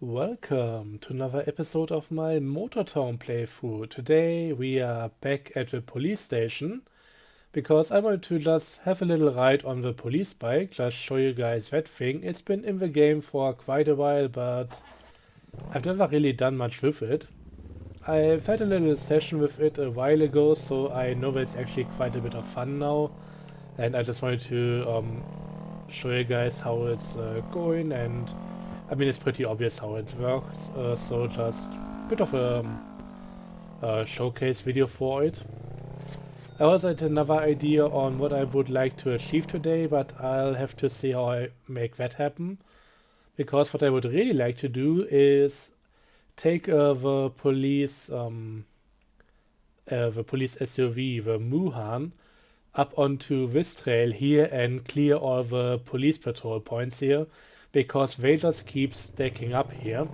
Welcome to another episode of my Motortown playthrough. Today we are back at the police station because I want to just have a little ride on the police bike, just show you guys that thing. It's been in the game for quite a while, but I've never really done much with it. I've had a little session with it a while ago, so I know that it's actually quite a bit of fun now. And I just wanted to show you guys how it's going, and I mean it's pretty obvious how it works, so just a bit of a showcase video for it. I also had another idea on what I would like to achieve today, but I'll have to see how I make that happen. Because what I would really like to do is take the police SUV, the Muhan, up onto this trail here and clear all the police patrol points here, because they just keep stacking up here.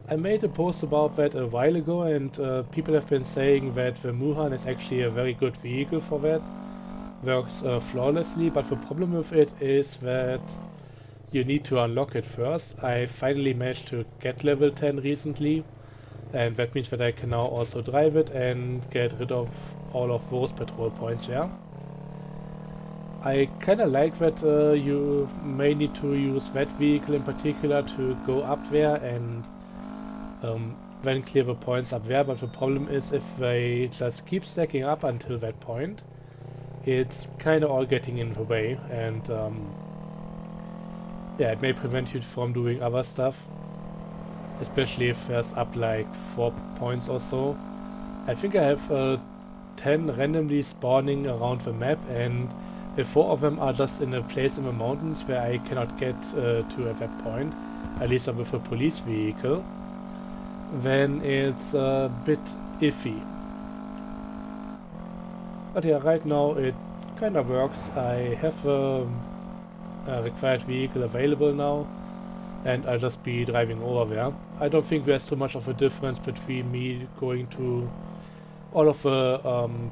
I made a post about that a while ago, and people have been saying that the Muhan is actually a very good vehicle for that. Works flawlessly, but the problem with it is that you need to unlock it first. I finally managed to get level 10 recently, and that means that I can now also drive it and get rid of all of those patrol points there. I kinda like that you may need to use that vehicle in particular to go up there and then clear the points up there, but the problem is if they just keep stacking up until that point, it's kinda all getting in the way, and yeah, it may prevent you from doing other stuff, especially if there's up like 4 points or so. I think I have 10 randomly spawning around the map, and the 4 of them are just in a place in the mountains where I cannot get to at that point, at least with a police vehicle. Then it's a bit iffy. But yeah, right now it kind of works. I have a required vehicle available now, and I'll just be driving over there. I don't think there's too much of a difference between me going to all of the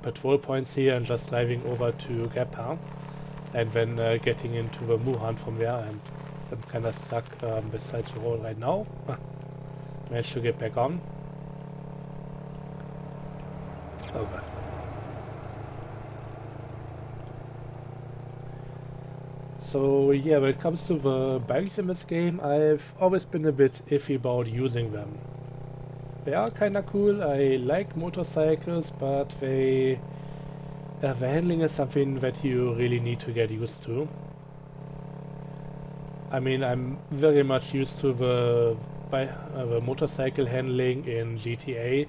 patrol points here and just driving over to Geppa, and then getting into the Muhan from there, and I'm kind of stuck beside the road right now. Managed to get back on. Oh god. So yeah, when it comes to the bikes in this game, I've always been a bit iffy about using them. They are kinda cool, I like motorcycles, but the handling is something that you really need to get used to. I mean, I'm very much used to the motorcycle handling in GTA,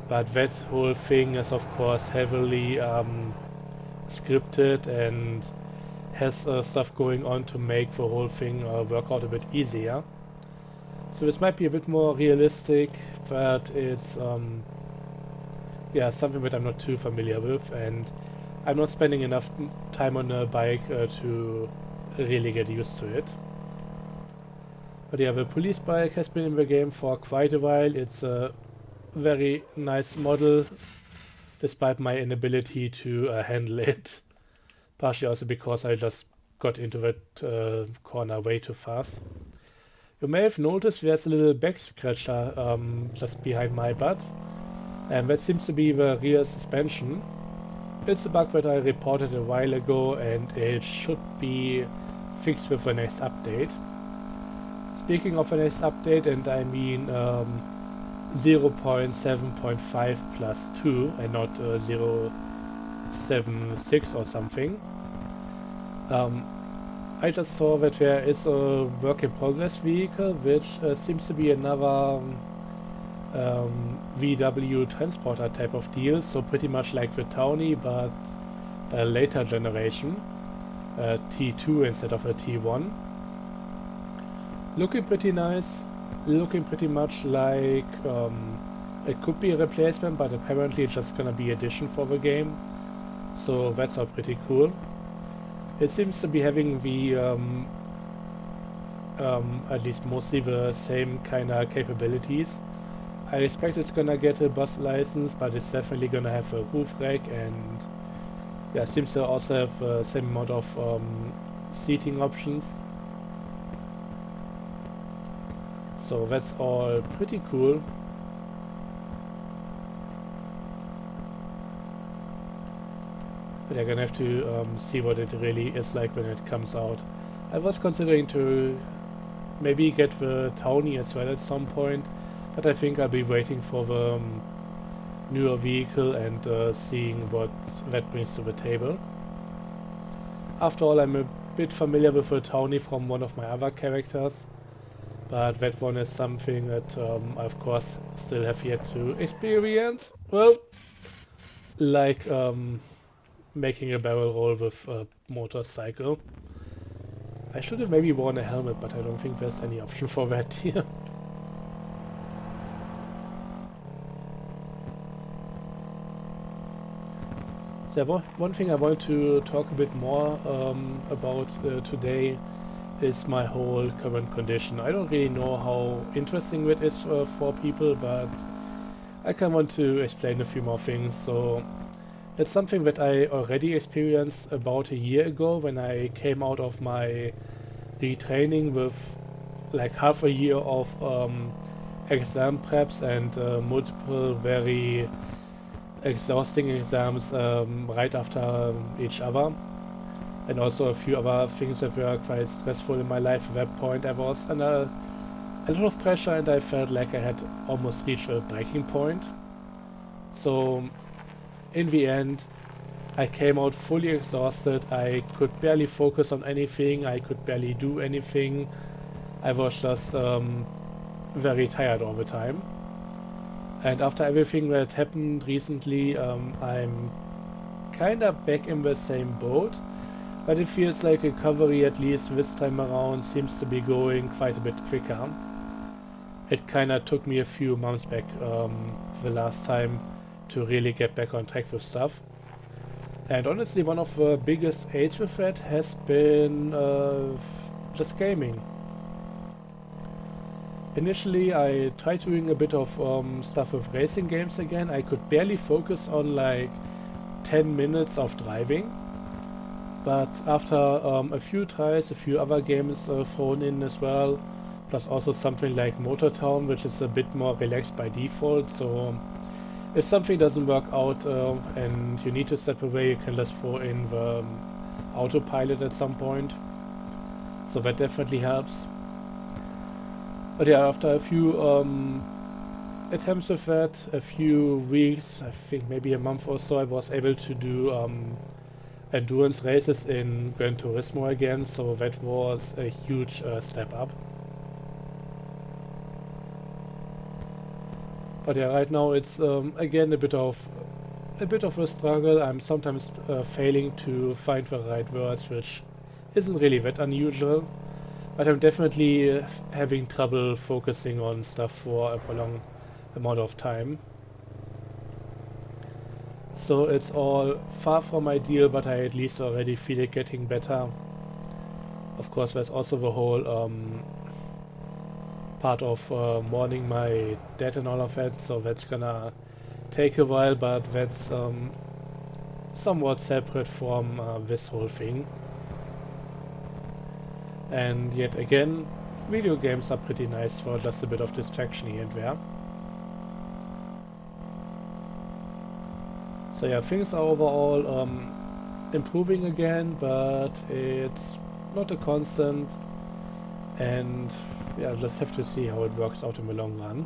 but that whole thing is of course heavily scripted and has stuff going on to make the whole thing work out a bit easier. So this might be a bit more realistic, but it's yeah, something that I'm not too familiar with, and I'm not spending enough time on a bike to really get used to it. But yeah, the police bike has been in the game for quite a while. It's a very nice model, despite my inability to handle it. Partially also because I just got into that corner way too fast. You may have noticed there's a little back scratcher just behind my butt, and that seems to be the rear suspension. It's a bug that I reported a while ago, and it should be fixed with the next update. Speaking of the next update, and I mean 0.7.5 plus 2 and not 0.76 or something. I just saw that there is a work in progress vehicle, which seems to be another VW transporter type of deal, so pretty much like the Townie, but a later generation, T2 instead of a T1. Looking pretty nice, looking pretty much like it could be a replacement, but apparently it's just gonna be addition for the game, so that's all pretty cool. It seems to be having the at least mostly the same kind of capabilities. I expect it's gonna get a bus license, but it's definitely gonna have a roof rack, and yeah, it seems to also have the same amount of seating options. So that's all pretty cool. But I'm gonna have to see what it really is like when it comes out. I was considering to maybe get the Townie as well at some point, but I think I'll be waiting for the newer vehicle and seeing what that brings to the table. After all, I'm a bit familiar with the Townie from one of my other characters, but that one is something that I of course still have yet to experience. Well, like making a barrel roll with a motorcycle. I should have maybe worn a helmet, but I don't think there's any option for that here. So one thing I want to talk a bit more about today is my whole current condition. I don't really know how interesting it is for people, but I kind of want to explain a few more things. So it's something that I already experienced about a year ago when I came out of my retraining with like half a year of exam preps and multiple very exhausting exams right after each other, and also a few other things that were quite stressful in my life. At that point I was under a lot of pressure and I felt like I had almost reached a breaking point. So in the end I came out fully exhausted. I could barely focus on anything, I could barely do anything. I was just very tired all the time. And after everything that happened recently, I'm kinda back in the same boat, but it feels like recovery, at least this time around, seems to be going quite a bit quicker. It kinda took me a few months back the last time to really get back on track with stuff. And honestly, one of the biggest aids with that has been just gaming. Initially, I tried doing a bit of stuff with racing games again. I could barely focus on like 10 minutes of driving. But after a few tries, a few other games thrown in as well, plus also something like Motor Town, which is a bit more relaxed by default. So if something doesn't work out and you need to step away, you can just throw in the autopilot at some point. So that definitely helps. But yeah, after a few attempts with that, a few weeks, I think maybe a month or so, I was able to do endurance races in Gran Turismo again, so that was a huge step up. But yeah, right now it's again a bit of a struggle. I'm sometimes failing to find the right words, which isn't really that unusual. But I'm definitely having trouble focusing on stuff for a prolonged amount of time. So it's all far from ideal, but I at least already feel it getting better. Of course, there's also the whole part of mourning my dad and all of that, so that's gonna take a while, but that's somewhat separate from this whole thing. And yet again, video games are pretty nice for just a bit of distraction here and there. So yeah, things are overall improving again, but it's not a constant, and yeah, let's have to see how it works out in the long run.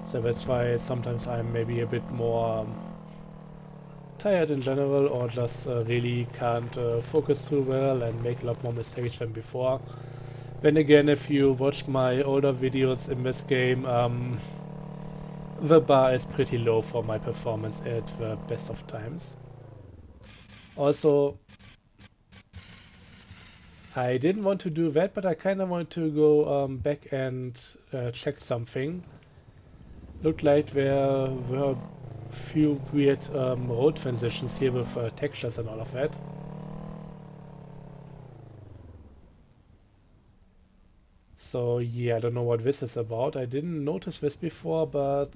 So that's why sometimes I'm maybe a bit more tired in general, or just really can't focus too well and make a lot more mistakes than before. Then again, if you watch my older videos in this game, the bar is pretty low for my performance at the best of times. Also, I didn't want to do that, but I kind of want to go back and check something. Looked like there were a few weird road transitions here with textures and all of that. So yeah, I don't know what this is about. I didn't notice this before, but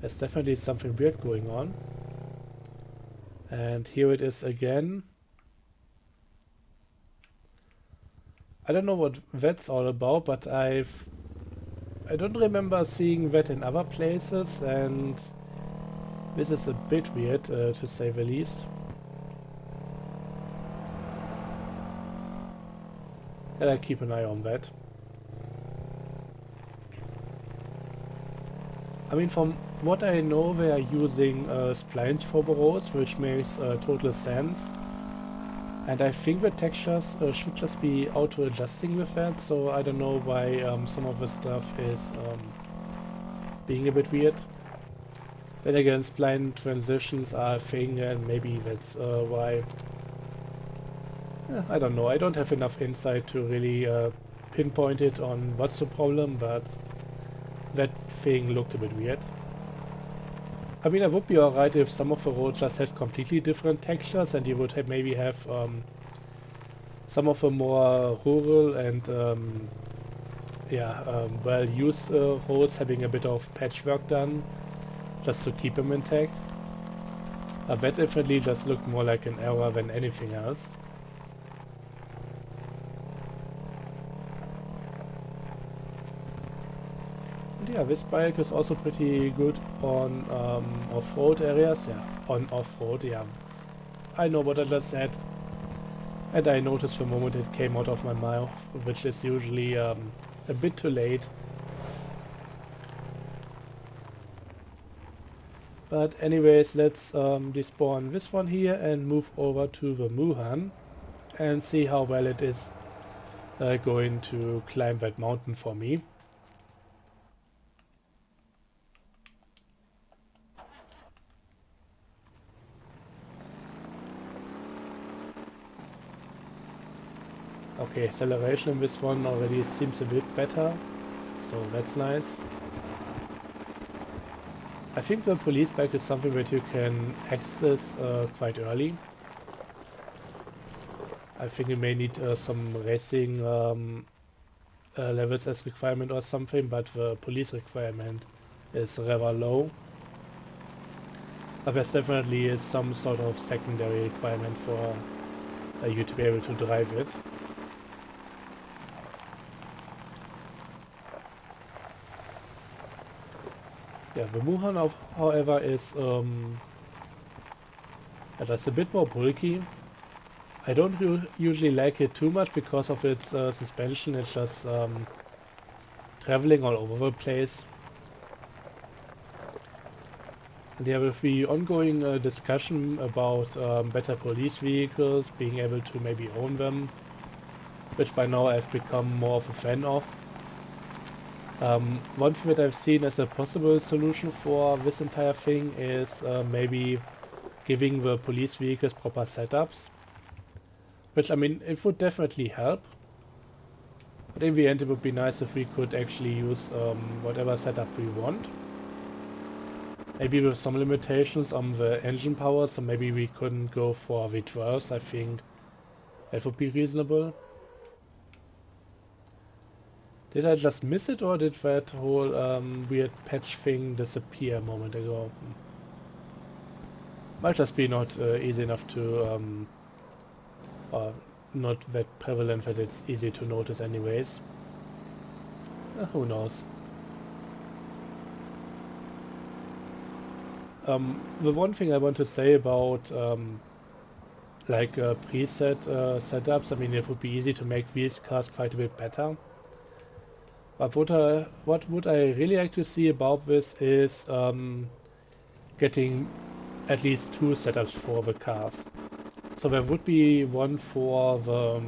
there's definitely something weird going on. And here it is again. I don't know what that's all about, but I don't remember seeing that in other places, and this is a bit weird, to say the least. And I keep an eye on that. I mean, from what I know, they are using splines for the roads, which makes total sense. And I think the textures should just be auto-adjusting with that, so I don't know why some of the stuff is being a bit weird. Then again, spline transitions are a thing, and maybe that's why. I don't know, I don't have enough insight to really pinpoint it on what's the problem, but that thing looked a bit weird. I mean, I would be alright if some of the roads just had completely different textures, and you would maybe have some of the more rural and well-used roads having a bit of patchwork done, just to keep them intact. That definitely just looked more like an error than anything else. And yeah, this bike is also pretty good on off-road areas. Yeah, on off-road, yeah. I know what I just said. And I noticed the moment it came out of my mouth, which is usually a bit too late. But anyways, let's despawn this one here and move over to the Muhan and see how well it is going to climb that mountain for me. Okay, acceleration in this one already seems a bit better, so that's nice. I think the police bike is something that you can access quite early. I think you may need some racing levels as requirement or something, but the police requirement is rather low. But there's definitely some sort of secondary requirement for you to be able to drive it. Yeah, the Muhan, however, is that's a bit more bulky. I don't usually like it too much because of its suspension. It's just traveling all over the place. And yeah, with the ongoing discussion about better police vehicles, being able to maybe own them, which by now I've become more of a fan of. One thing that I've seen as a possible solution for this entire thing is maybe giving the police vehicles proper setups. Which, I mean, it would definitely help. But in the end, it would be nice if we could actually use whatever setup we want. Maybe with some limitations on the engine power, so maybe we couldn't go for V12s. I think that would be reasonable. Did I just miss it, or did that whole weird patch thing disappear a moment ago? Might just be not easy enough to, or not that prevalent that it's easy to notice anyways. Who knows? The one thing I want to say about like preset setups, I mean, it would be easy to make these cars quite a bit better. But what would I really like to see about this is getting at least 2 setups for the cars. So there would be one for the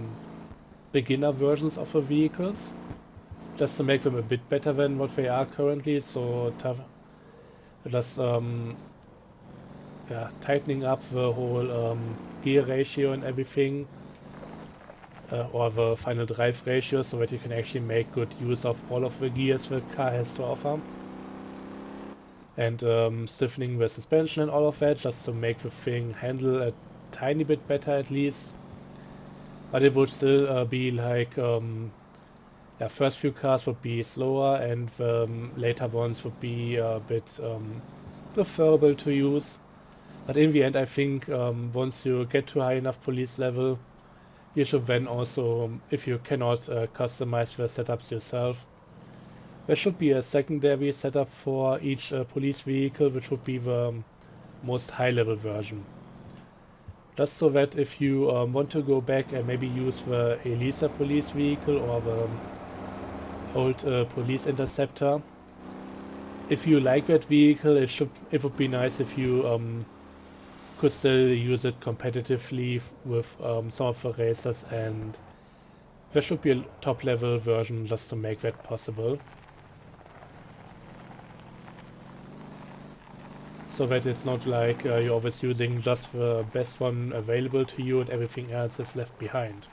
beginner versions of the vehicles, just to make them a bit better than what they are currently, so just tightening up the whole gear ratio and everything. Or the final drive ratio, so that you can actually make good use of all of the gears the car has to offer. And stiffening the suspension and all of that, just to make the thing handle a tiny bit better at least. But it would still be like, first few cars would be slower, and the later ones would be a bit preferable to use. But in the end, I think once you get to a high enough police level, you should then also, if you cannot customize the setups yourself, there should be a secondary setup for each police vehicle, which would be the most high-level version. Just so that if you want to go back and maybe use the Elisa police vehicle or the old police interceptor, if you like that vehicle, it would be nice if you could still use it competitively with some of the racers, and there should be a top-level version just to make that possible. So that it's not like you're always using just the best one available to you and everything else is left behind.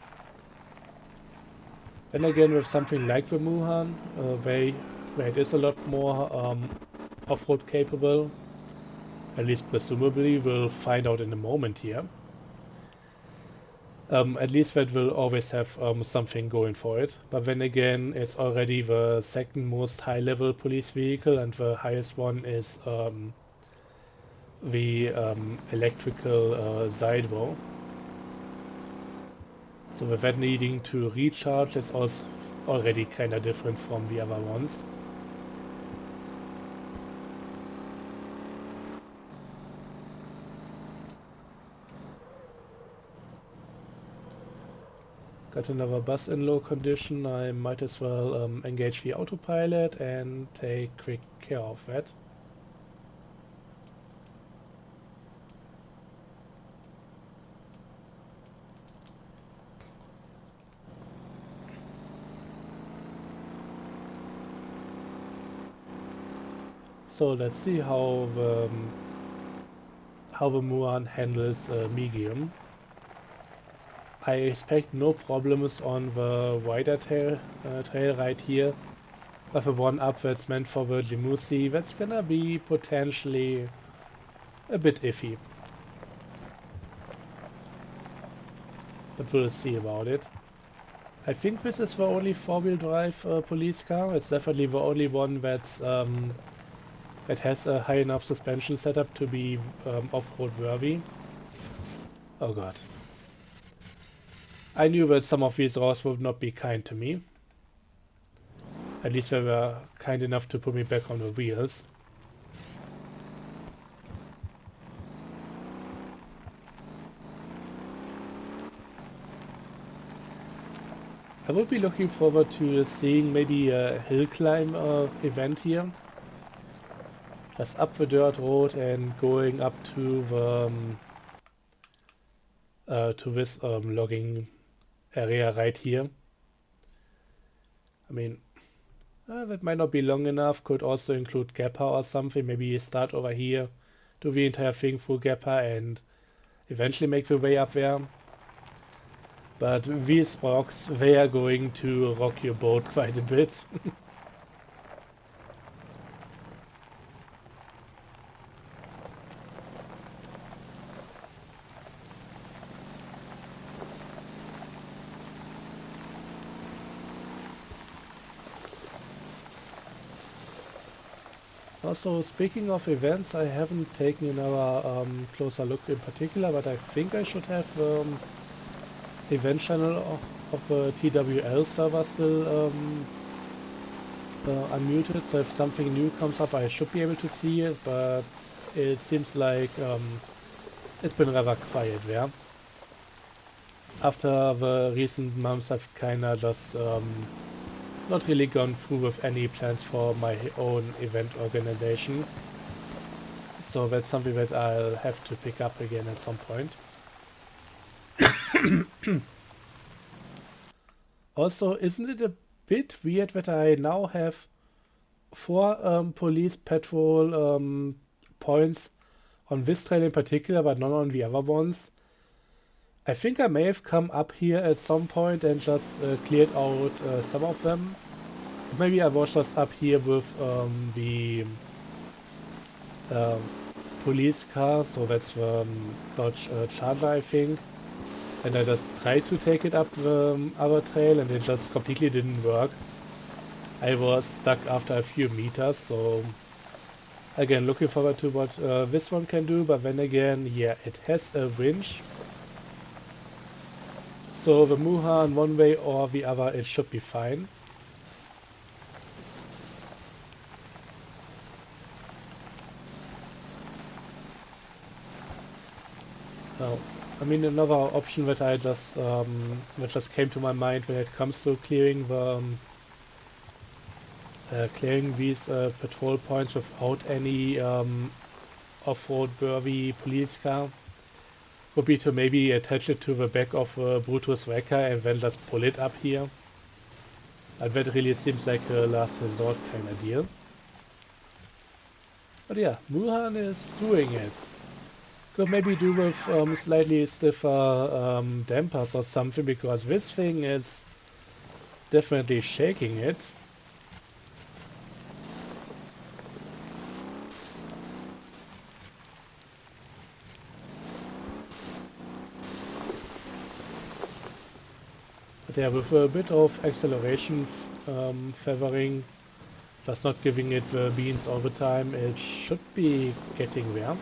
Then again, with something like the Muhan, where it is a lot more off-road capable, at least presumably, we'll find out in a moment here. At least that will always have something going for it. But then again, it's already the second most high-level police vehicle, and the highest one is the electrical Zaidwo. So with that needing to recharge is also already kind of different from the other ones. Got another bus in low condition. I might as well engage the autopilot and take quick care of that. So let's see how the Muhan handles medium. I expect no problems on the wider trail right here, but the one up that's meant for the Jimusi, that's gonna be potentially a bit iffy. But we'll see about it. I think this is the only four-wheel drive police car. It's definitely the only one that's that has a high enough suspension setup to be off-road worthy. Oh god. I knew that some of these roads would not be kind to me. At least they were kind enough to put me back on the wheels. I would be looking forward to seeing maybe a hill climb event here. Just up the dirt road and going up to the to this logging area right here. I mean, that might not be long enough. Could also include Gappa or something. Maybe you start over here, do the entire thing through Gappa, and eventually make the way up there. But these rocks, they are going to rock your boat quite a bit. Also, speaking of events, I haven't taken another closer look in particular, but I think I should have event channel of the TWL server still unmuted, so if something new comes up I should be able to see it, but it seems like it's been rather quiet there. After the recent months I've kinda just not really gone through with any plans for my own event organization. So that's something that I'll have to pick up again at some point. Also, isn't it a bit weird that I now have 4 police patrol points on this trail in particular, but not on the other ones? I think I may have come up here at some point and just cleared out some of them. Maybe I was just up here with the police car, so that's the Dodge Charger, I think. And I just tried to take it up the other trail and it just completely didn't work. I was stuck after a few meters, so again, looking forward to what this one can do, but then again, yeah, it has a winch. So the Muhan one way or the other, it should be fine. Now, I mean, another option that that just came to my mind when it comes to clearing these patrol points without any off-road worthy police car would be to maybe attach it to the back of a Brutus Wrecker and then just pull it up here. And that really seems like a last resort kind of deal. But yeah, Muhan is doing it. Could maybe do with slightly stiffer dampers or something, because this thing is definitely shaking it. But yeah, with a bit of acceleration favoring, plus not giving it the beans all the time, it should be getting there.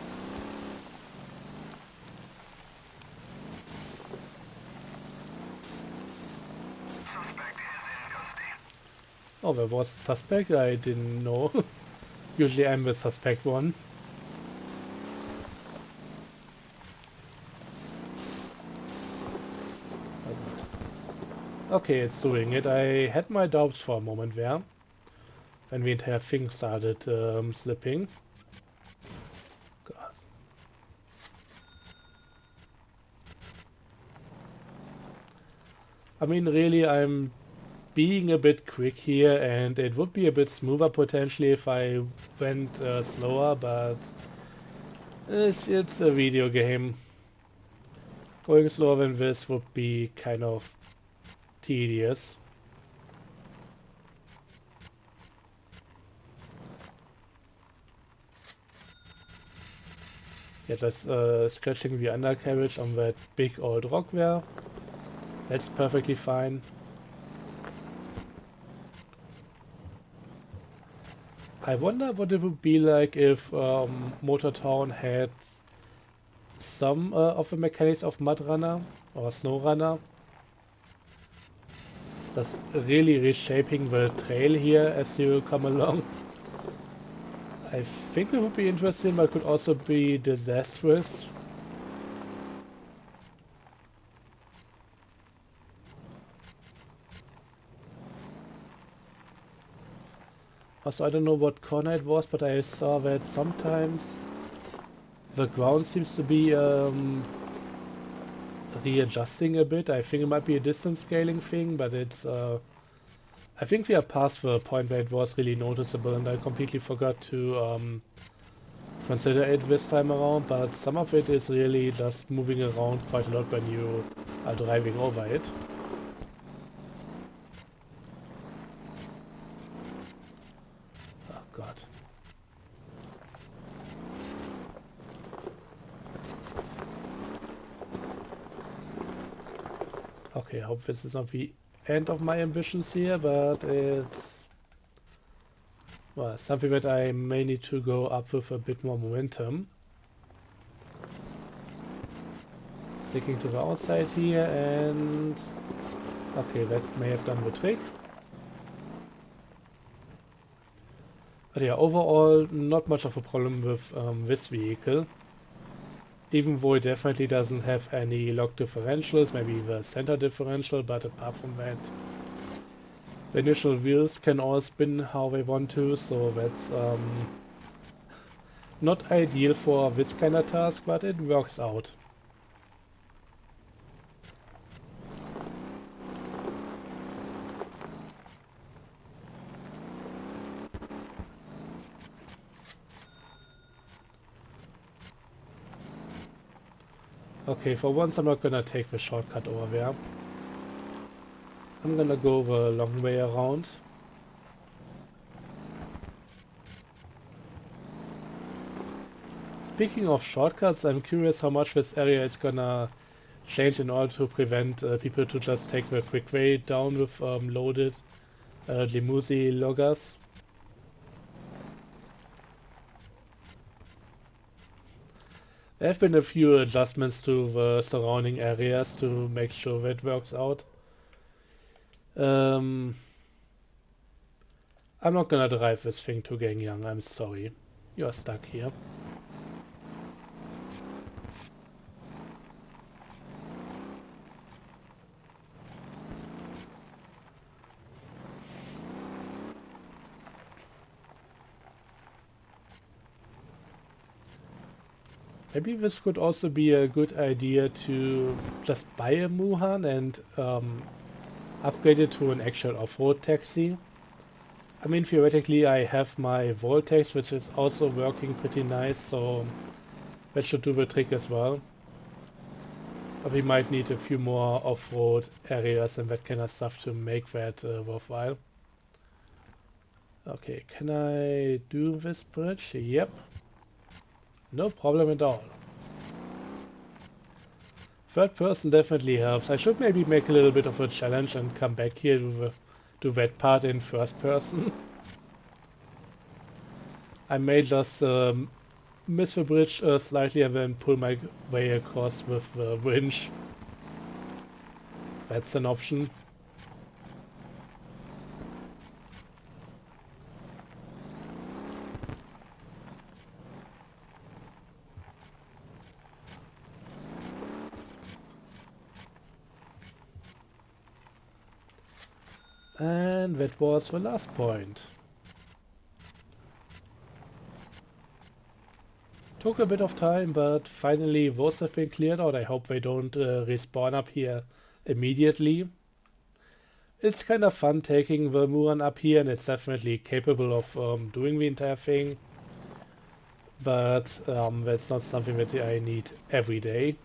Oh, there was a suspect? I didn't know. Usually I'm the suspect one. Okay, it's doing it. I had my doubts for a moment there. When the entire thing started slipping. God. I mean, really, I'm being a bit quick here, and it would be a bit smoother potentially if I went slower, but it's a video game. Going slower than this would be kind of tedious. Yeah, just scratching the undercarriage on that big old rock there. That's perfectly fine. I wonder what it would be like if Motortown had some of the mechanics of Mud Runner or Snow Runner. Just really reshaping the trail here as you come along. I think it would be interesting, but could also be disastrous. Also, I don't know what corner it was, but I saw that sometimes the ground seems to be readjusting a bit. I think it might be a distance scaling thing, but it's I think we are past the point where it was really noticeable, and I completely forgot to consider it this time around, but some of it is really just moving around quite a lot when you are driving over it. Oh god. Okay, I hope this is not the end of my ambitions here, but it's, well, something that I may need to go up with a bit more momentum. Sticking to the outside here, and okay, that may have done the trick. But yeah, overall, not much of a problem with this vehicle. Even though it definitely doesn't have any lock differentials, maybe the center differential, but apart from that, the initial wheels can all spin how they want to, so that's not ideal for this kind of task, but it works out. Okay, for once I'm not gonna take the shortcut over there. I'm gonna go the long way around. Speaking of shortcuts, I'm curious how much this area is gonna change in order to prevent people to just take the quick way down with loaded Limousin loggers. There have been a few adjustments to the surrounding areas to make sure that works out. I'm not gonna drive this thing to Gangyang, I'm sorry. You're stuck here. Maybe this could also be a good idea to just buy a Muhan and upgrade it to an actual off-road taxi. I mean, theoretically I have my Voltex, which is also working pretty nice, so that should do the trick as well. But we might need a few more off-road areas and that kind of stuff to make that worthwhile. Okay, can I do this bridge? Yep. No problem at all. Third person definitely helps. I should maybe make a little bit of a challenge and come back here to that part in first person. I may just miss the bridge slightly and then pull my way across with the winch. That's an option. And that was the last point. Took a bit of time, but finally those have been cleared out. I hope they don't respawn up here immediately. It's kind of fun taking the Muran up here, and it's definitely capable of doing the entire thing. But that's not something that I need every day.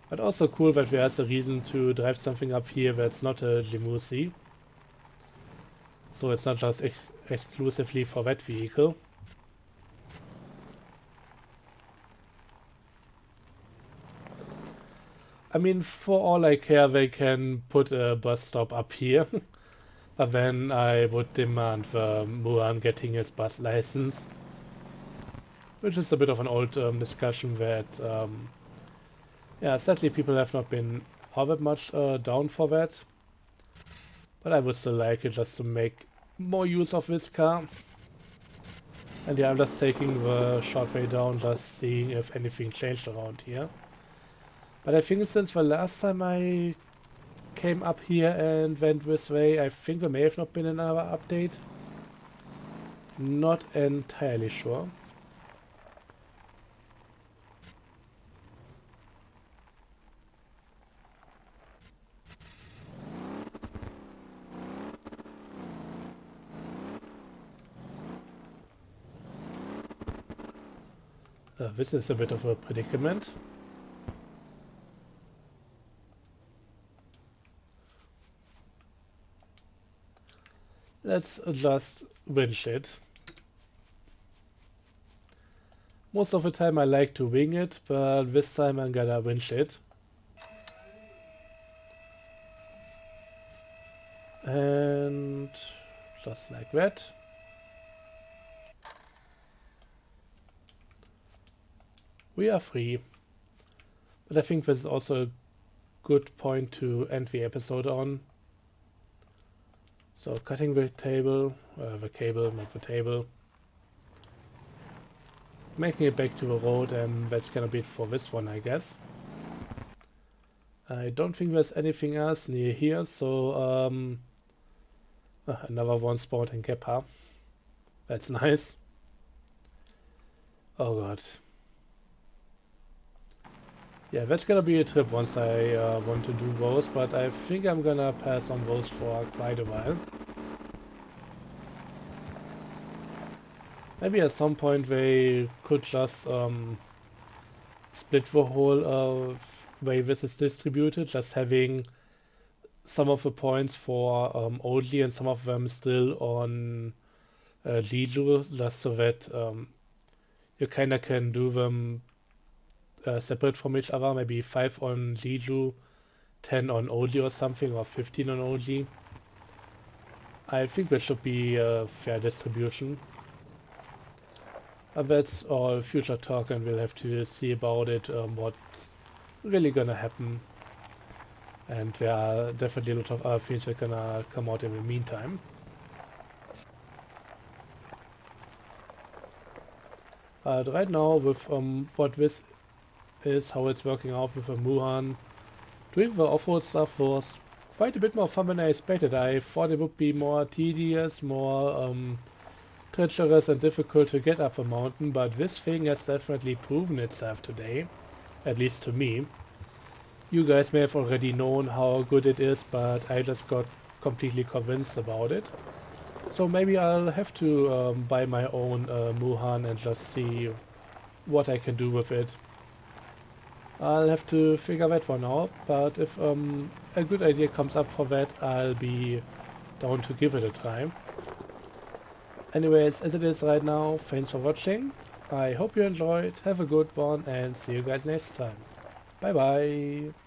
But also cool that there's a reason to drive something up here that's not a limousine. So it's not just exclusively for that vehicle. I mean, for all I care, they can put a bus stop up here. But then I would demand the Muran getting his bus license. Which is a bit of an old discussion that, yeah, sadly people have not been all that much down for that. But I would still like it just to make more use of this car. And yeah, I'm just taking the short way down, just seeing if anything changed around here. But I think since the last time I came up here and went this way, I think there may have not been another update. Not entirely sure. This is a bit of a predicament. Let's just winch it. Most of the time I like to wing it, but this time I'm gonna winch it. And just like that. We are free. But I think this is also a good point to end the episode on. So cutting the cable, not the table. Making it back to the road, and that's gonna be it for this one, I guess. I don't think there's anything else near here, so another one spawned in Kepa. That's nice. Oh god. Yeah, that's gonna be a trip once I want to do those, but I think I'm gonna pass on those for quite a while. Maybe at some point they could just split the whole way this is distributed, just having some of the points for Oldly and some of them still on Liju, just so that you kinda can do them separate from each other, maybe 5 on Liju, 10 on Oldly or something, or 15 on Oldly. I think there should be a fair distribution. But that's all future talk, and we'll have to see about it, what's really gonna happen. And there are definitely a lot of other things that are gonna come out in the meantime. But right now, with what this is, how it's working out with a Muhan, doing the off-road stuff was quite a bit more fun than I expected. I thought it would be more tedious, more treacherous and difficult to get up a mountain, but this thing has definitely proven itself today, at least to me. You guys may have already known how good it is, but I just got completely convinced about it. So maybe I'll have to buy my own Muhan and just see what I can do with it. I'll have to figure that one out, but if a good idea comes up for that, I'll be down to give it a try. Anyways, as it is right now, thanks for watching. I hope you enjoyed, have a good one, and see you guys next time. Bye bye!